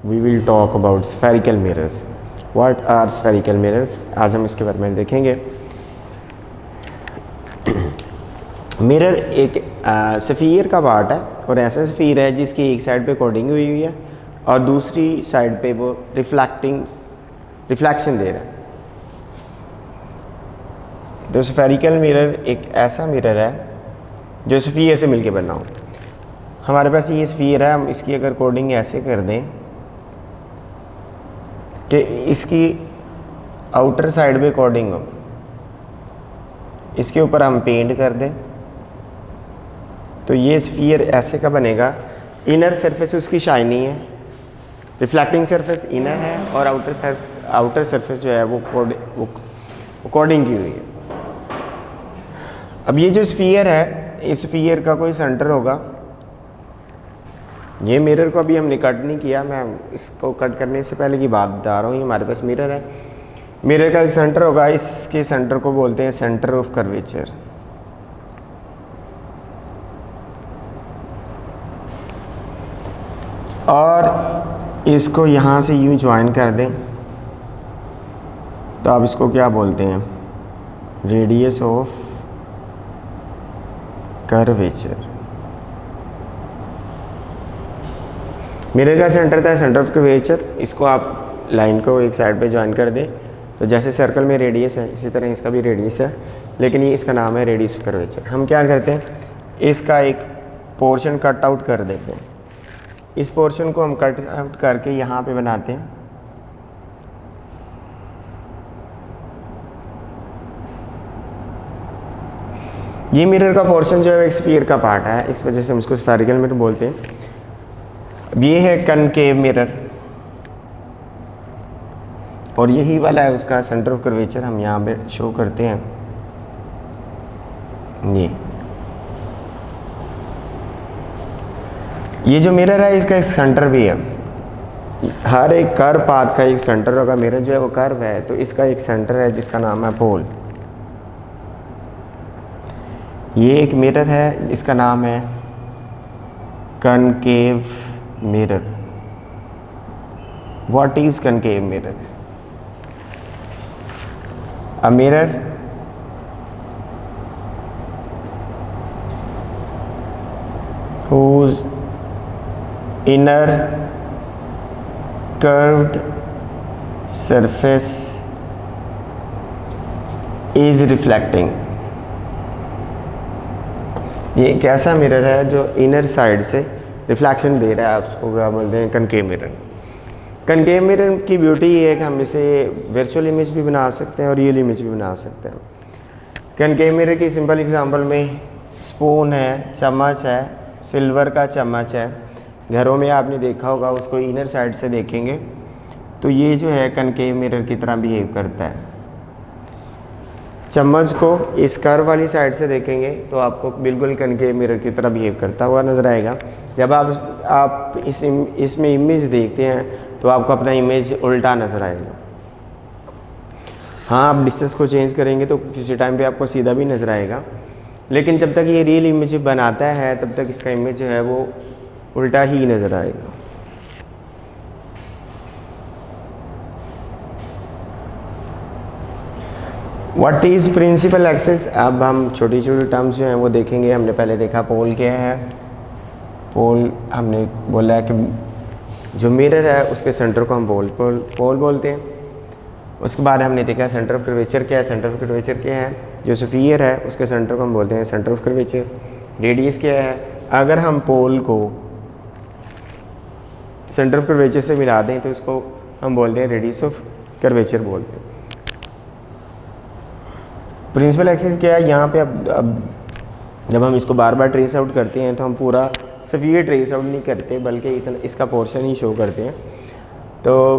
We will talk about spherical mirrors. What are spherical mirrors, आज हम इसके बारे में देखेंगे। मिरर एक सफ़ीर का पार्ट है और ऐसा सफ़ीर है जिसकी एक साइड पे कोडिंग हुई हुई है और दूसरी साइड पे वो रिफ्लेक्शन दे रहा है। तो स्फेरिकल मिरर एक ऐसा मिरर है जो सफ़ीर से मिलके बना हो। हमारे पास ये स्फीयर है, हम इसकी अगर कोडिंग ऐसे कर दें कि इसकी आउटर साइड पे कोडिंग हो, इसके ऊपर हम पेंट कर दें तो ये स्फीयर ऐसे का बनेगा। इनर सरफेस उसकी शाइनी है, रिफ्लेक्टिंग सरफेस इनर है और आउटर सरफेस जो है वो कोडिंग की हुई है। अब ये जो स्फीयर है, इस स्फीयर का कोई सेंटर होगा। ये मिरर को अभी हमने कट नहीं किया, मैं इसको कट करने से पहले की बात बता रहा हूँ। ये हमारे पास मिरर है, मिरर का एक सेंटर होगा, इसके सेंटर को बोलते हैं सेंटर ऑफ कर्वेचर। और इसको यहाँ से यूँ ज्वाइन कर दें तो आप इसको क्या बोलते हैं, रेडियस ऑफ कर्वेचर। मिरर का सेंटर था सेंटर ऑफ कर्वेचर, इसको आप लाइन को एक साइड पे ज्वाइन कर दें तो जैसे सर्कल में रेडियस है इसी तरह इसका भी रेडियस है, लेकिन ये इसका नाम है रेडियस ऑफ कर्वेचर। हम क्या करते हैं, इसका एक पोर्शन कट आउट कर देते हैं। इस पोर्शन को हम कट आउट करके यहाँ पे बनाते हैं। ये मिरर का पोर्शन जो है एक स्फीयर का पार्ट है, इस वजह से हम इसको स्फेरिकल मिरर बोलते हैं। अब ये है कनकेव मिरर और यही वाला है उसका सेंटर ऑफ कर्वेचर, हम यहाँ पे शो करते हैं। ये जो मिरर है इसका एक सेंटर भी है। हर एक कर्व पाथ का एक सेंटर होगा। मिरर जो है वो कर्व है तो इसका एक सेंटर है जिसका नाम है पोल। ये एक मिरर है इसका नाम है concave mirror. What is concave mirror? A mirror whose inner curved surface is reflecting. ये एक ऐसा मिरर है जो इनर साइड से रिफ्लेक्शन दे रहा है, आप उसको क्या बोलते हैं, कनकेव मिरर। कनकेव मिरर की ब्यूटी ये है कि हम इसे वर्चुअल इमेज भी बना सकते हैं और रियल इमेज भी बना सकते हैं। कनकेव मिरर की सिंपल एग्जांपल में स्पून है, चम्मच है, सिल्वर का चम्मच है। घरों में आपने देखा होगा, उसको इनर साइड से देखेंगे तो ये जो है कनकेव मिरर की तरह बिहेव करता है। चम्मच को इस कर्व वाली साइड से देखेंगे तो आपको बिल्कुल कनकेव मिरर की तरह बिहेव करता हुआ नज़र आएगा। जब आप इसमें इमेज देखते हैं तो आपको अपना इमेज उल्टा नज़र आएगा। हाँ, आप डिस्टेंस को चेंज करेंगे तो किसी टाइम पे आपको सीधा भी नज़र आएगा, लेकिन जब तक ये रियल इमेज बनाता है तब तक इसका इमेज जो है वो उल्टा ही नज़र आएगा। What is principal axis. अब हम छोटी छोटी टर्म्स जो हैं वो देखेंगे। हमने पहले देखा पोल क्या है। पोल हमने बोला है कि जो मिरर है उसके सेंटर को हम पोल बोलते हैं। उसके बाद हमने देखा सेंटर ऑफ कर्वेचर क्या है। सेंटर ऑफ कर्वेचर क्या है, जो स्फीयर है उसके सेंटर को हम बोलते हैं सेंटर ऑफ कर्वेचर। रेडियस क्या है, अगर हम पोल को सेंटर ऑफ कर्वेचर से मिला दें तो इसको हम बोलते हैं रेडियस ऑफ कर्वेचर बोलते हैं। प्रिंसिपल एक्सिस क्या है, यहाँ पे अब जब हम इसको बार बार ट्रेस आउट करते हैं तो हम पूरा स्फीयर ट्रेस आउट नहीं करते बल्कि इतना इसका पोर्शन ही शो करते हैं। तो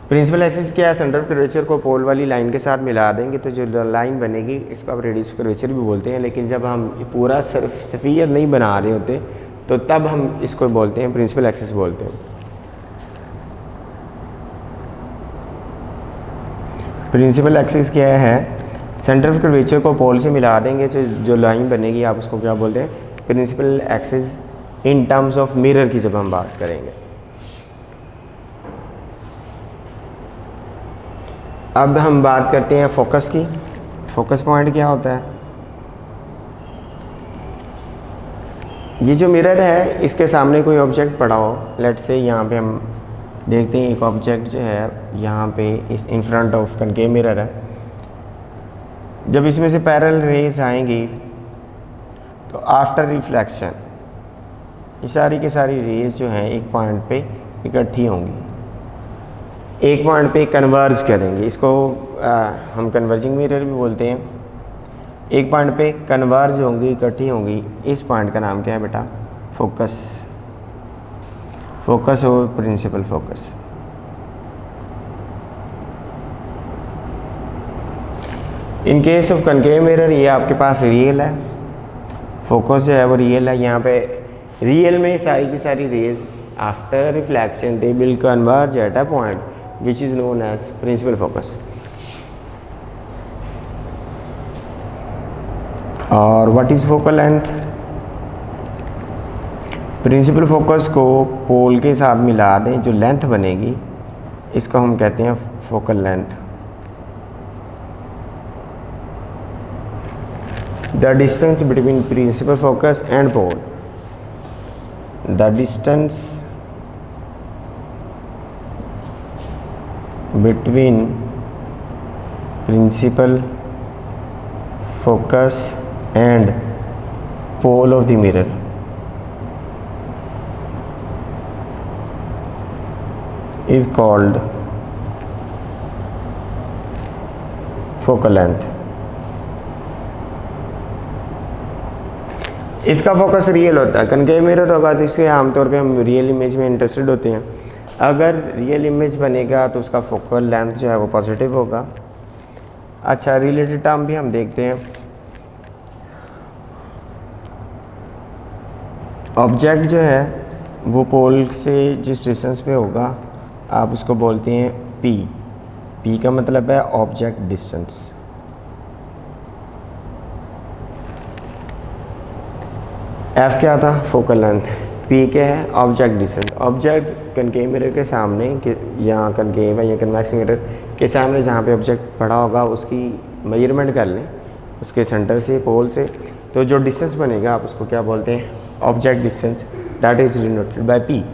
प्रिंसिपल एक्सिस क्या है, सेंटर ऑफ कर्वेचर को पोल वाली लाइन के साथ मिला देंगे तो जो लाइन बनेगी इसको आप रेडियस ऑफ कर्वेचर भी बोलते हैं। लेकिन जब हम पूरा स्फीयर नहीं बना रहे होते तो तब हम इसको बोलते हैं प्रिंसिपल एक्सिस बोलते हैं। प्रिंसिपल एक्सिस क्या है, सेंटर ऑफ कर्वेचर को पोल से मिला देंगे तो जो लाइन बनेगी आप उसको क्या बोलते हैं, principal axis in terms of mirror की जब हम बात करेंगे। अब हम बात करते हैं फोकस की। फोकस पॉइंट क्या होता है? ये जो मिरर है इसके सामने कोई ऑब्जेक्ट पड़ा हो, लेट से यहाँ पे हम देखते हैं एक ऑब्जेक्ट जो है यहाँ पे इस in front of concave mirror है। जब इसमें से पैरेलल रेज आएंगी तो आफ्टर रिफ्लेक्शन ये सारी की सारी रेज जो हैं एक पॉइंट पे इकट्ठी होंगी, एक पॉइंट पे कन्वर्ज करेंगे। इसको हम कन्वर्जिंग मिरर भी बोलते हैं। एक पॉइंट पे कन्वर्ज होंगी, इकट्ठी होंगी। इस पॉइंट का नाम क्या है बेटा? फोकस। फोकस और principal focus. In case of concave mirror ये आपके पास रियल है, फोकस जो है वो रियल है। यहाँ पे रियल में सारी की सारी rays after reflection they will converge at a point which is known as principal focus. और what is focal length? Principal focus को पोल के साथ मिला दें, जो लेंथ बनेगी इसको हम कहते हैं focal length. The distance between principal focus and pole. The distance between principal focus and pole of the mirror is called focal length. इसका फोकस रियल होता है। कनकेव मिरर होगा तो इसके आमतौर पे हम रियल इमेज में इंटरेस्टेड होते हैं। अगर रियल इमेज बनेगा तो उसका फोकल लेंथ जो है वो पॉजिटिव होगा। अच्छा, रिलेटेड टर्म भी हम देखते हैं। ऑब्जेक्ट जो है वो पोल से जिस डिस्टेंस पे होगा आप उसको बोलते हैं पी। पी का मतलब है ऑब्जेक्ट डिस्टेंस। एफ क्या था? Focal length. पी क्या है? Object distance. Object concave mirror के सामने यहाँ कनकेव है या कन्वेक्स मिरर के सामने जहाँ पे ऑब्जेक्ट पड़ा होगा उसकी मेजरमेंट कर लें उसके सेंटर से, पोल से, तो जो डिस्टेंस बनेगा आप उसको क्या बोलते हैं? Object distance. That is denoted by P.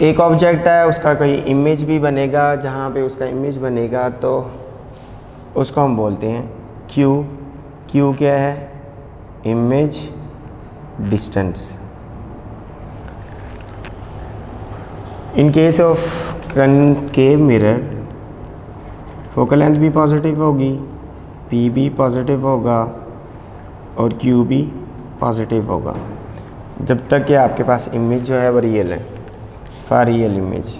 एक ऑब्जेक्ट है उसका कोई इमेज भी बनेगा, जहाँ पे उसका इमेज बनेगा तो उसको हम बोलते हैं क्यू। क्यू क्या है? Image distance. In case of concave mirror focal length भी पॉजिटिव होगी, पी भी पॉजिटिव होगा और क्यू भी पॉजिटिव होगा, जब तक कि आपके पास इमेज जो है वो रियल है। फॉर रियल इमेज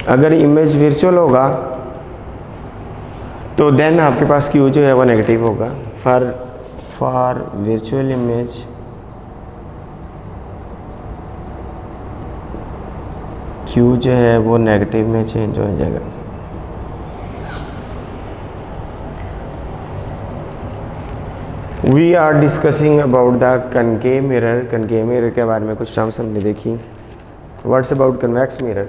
अगर इमेज वर्चुअल होगा तो देन आपके पास क्यू जो है वो नेगेटिव होगा। फॉर वर्चुअल इमेज क्यू जो है वो नेगेटिव में चेंज हो जाएगा। We are discussing about the concave mirror. Concave mirror के बारे में कुछ टर्म्स हमने देखी। What's about convex mirror?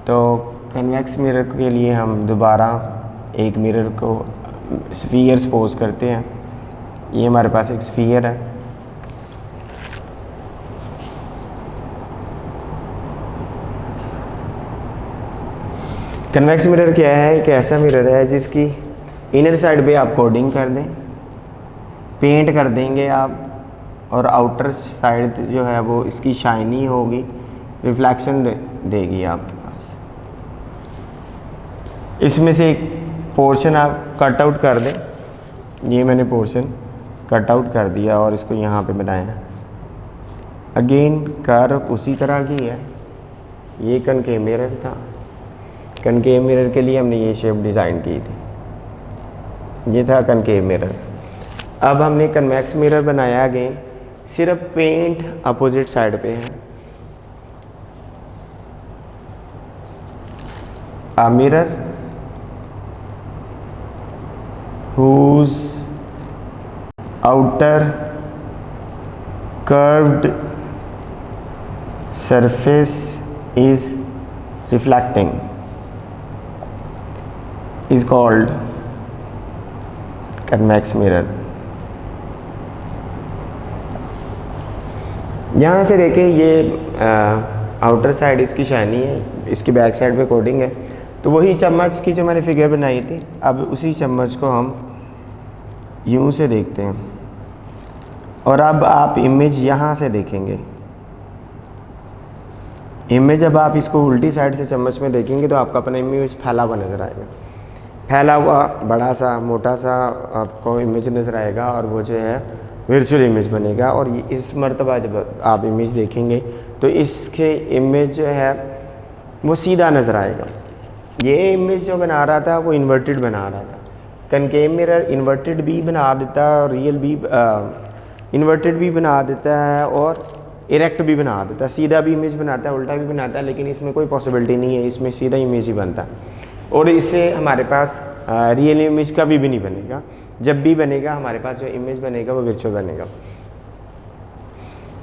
तो कन्वेक्स मिरर के लिए हम दोबारा एक मिरर को स्फीयर सपोज करते हैं। ये हमारे पास एक स्फीयर है। कन्वेक्स मिरर क्या है? एक ऐसा मिरर है जिसकी इनर साइड पे आप कोडिंग कर दें, पेंट कर देंगे आप, और आउटर साइड जो है वो इसकी शाइनी होगी, रिफ्लेक्शन देगी आपके पास। इसमें से एक पोर्शन आप कट आउट कर दें। ये मैंने पोर्शन कट आउट कर दिया और इसको यहाँ पे बनाया। अगेन कर्व उसी तरह की है। ये कनकेव मिरर था। कनकेव मिरर के लिए हमने ये शेप डिज़ाइन की थी। ये था कनकेव मिरर। अब हमने कन्वेक्स मिरर बनाया। अगेन सिर्फ पेंट अपोजिट साइड पे है। a mirror whose outer curved surface is reflecting is called convex mirror। यहाँ से देखें ये आउटर साइड इसकी शाइनी है, इसकी बैक साइड पे कोटिंग है। तो वही चम्मच की जो मैंने फिगर बनाई थी, अब उसी चम्मच को हम यूं से देखते हैं और अब आप इमेज यहाँ से देखेंगे। इमेज जब आप इसको उल्टी साइड से चम्मच में देखेंगे तो आपका अपना इमेज फैला हुआ नज़र आएगा, फैला हुआ बड़ा सा मोटा सा आपको इमेज नज़र आएगा और वो जो है वर्चुअल इमेज बनेगा। और ये इस मर्तबा जब आप इमेज देखेंगे तो इसके इमेज जो है वो सीधा नज़र आएगा। ये इमेज जो बना रहा था वो इन्वर्टेड बना रहा था। कनकेव मिरर इन्वर्टेड भी बना देता है और रियल भी इन्वर्टेड भी बना देता है और इरेक्ट भी बना देता है, सीधा भी इमेज बनाता है, उल्टा भी बनाता है, लेकिन इसमें कोई पॉसिबिलिटी नहीं है, इसमें सीधा इमेज ही बनता है। और इससे हमारे पास रियल इमेज कभी भी नहीं बनेगा। जब भी बनेगा हमारे पास जो इमेज बनेगा वो वर्चुअल बनेगा।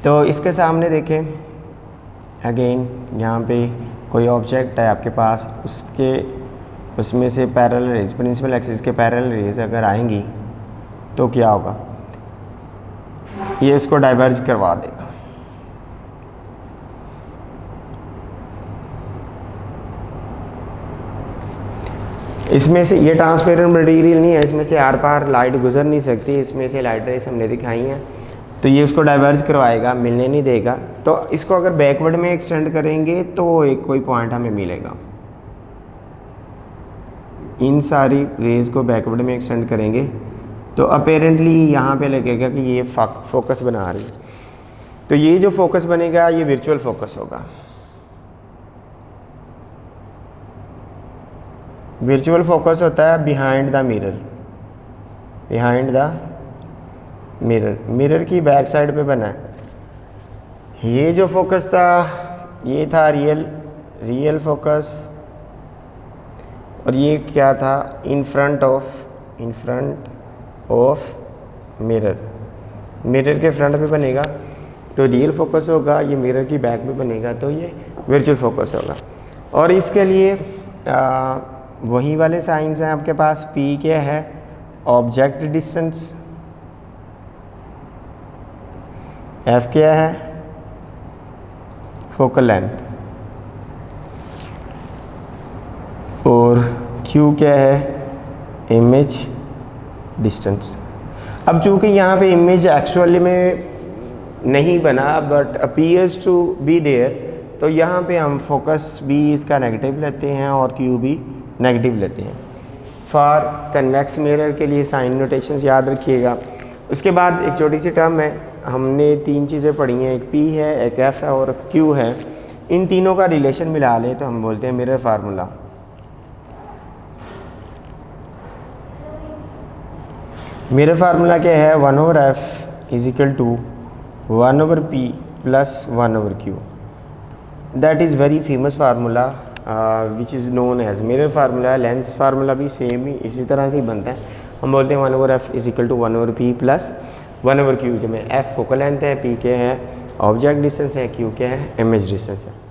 तो इसके सामने देखें, अगेन यहाँ पे कोई ऑब्जेक्ट है आपके पास, उसमें से पैरेलल रेज, प्रिंसिपल एक्सिस के पैरेलल रेज अगर आएंगी तो क्या होगा, ये इसको डाइवर्ज करवा देगा। इसमें से ये ट्रांसपेरेंट मटेरियल नहीं है, इसमें से आर पार लाइट गुजर नहीं सकती, इसमें से लाइट रेस हमने दिखाई हैं, तो ये उसको डाइवर्ज करवाएगा, मिलने नहीं देगा। तो इसको अगर बैकवर्ड में एक्सटेंड करेंगे तो एक कोई पॉइंट हमें मिलेगा। इन सारी रेज को बैकवर्ड में एक्सटेंड करेंगे तो अपेरेंटली यहाँ पे लगेगा कि ये फोकस बना रही है। तो ये जो फोकस बनेगा ये वर्चुअल फोकस होगा। वर्चुअल फोकस होता है behind the mirror, behind the mirror, mirror की बैक साइड पे बना है। ये जो फोकस था ये था रियल फोकस, और ये क्या था, in front of mirror, mirror के फ्रंट पे बनेगा तो रियल फोकस होगा, ये मिरर की बैक पे बनेगा तो ये वर्चुअल फोकस होगा। और इसके लिए वही वाले साइंस हैं आपके पास। पी क्या है, ऑब्जेक्ट डिस्टेंस, एफ क्या है, फोकल लेंथ, और क्यू क्या है, इमेज डिस्टेंस। अब चूँकि यहाँ पे इमेज एक्चुअली में नहीं बना but appears to be there, तो यहाँ पे हम फोकस भी इसका नेगेटिव लेते हैं और क्यू भी नेगेटिव लेते हैं। फॉर कन्वेक्स मिरर के लिए साइन नोटेशंस याद रखिएगा। उसके बाद एक छोटी सी टर्म है, हमने तीन चीज़ें पढ़ी हैं, एक पी है, एक एफ है और क्यू है। इन तीनों का रिलेशन मिला लें तो हम बोलते हैं मिरर फार्मूला। मिरर फार्मूला क्या है, 1/f is equal to 1/p plus 1/q। That is very famous formula which is known as mirror formula. Lens formula भी सेम ही इसी तरह से ही बनता है। हम बोलते हैं 1/f is equal to 1/p plus 1/q, जिसमें f फोकल लेंथ है, p क्या है ऑब्जेक्ट डिस्टेंस है, q क्या है इमेज डिस्टेंस है।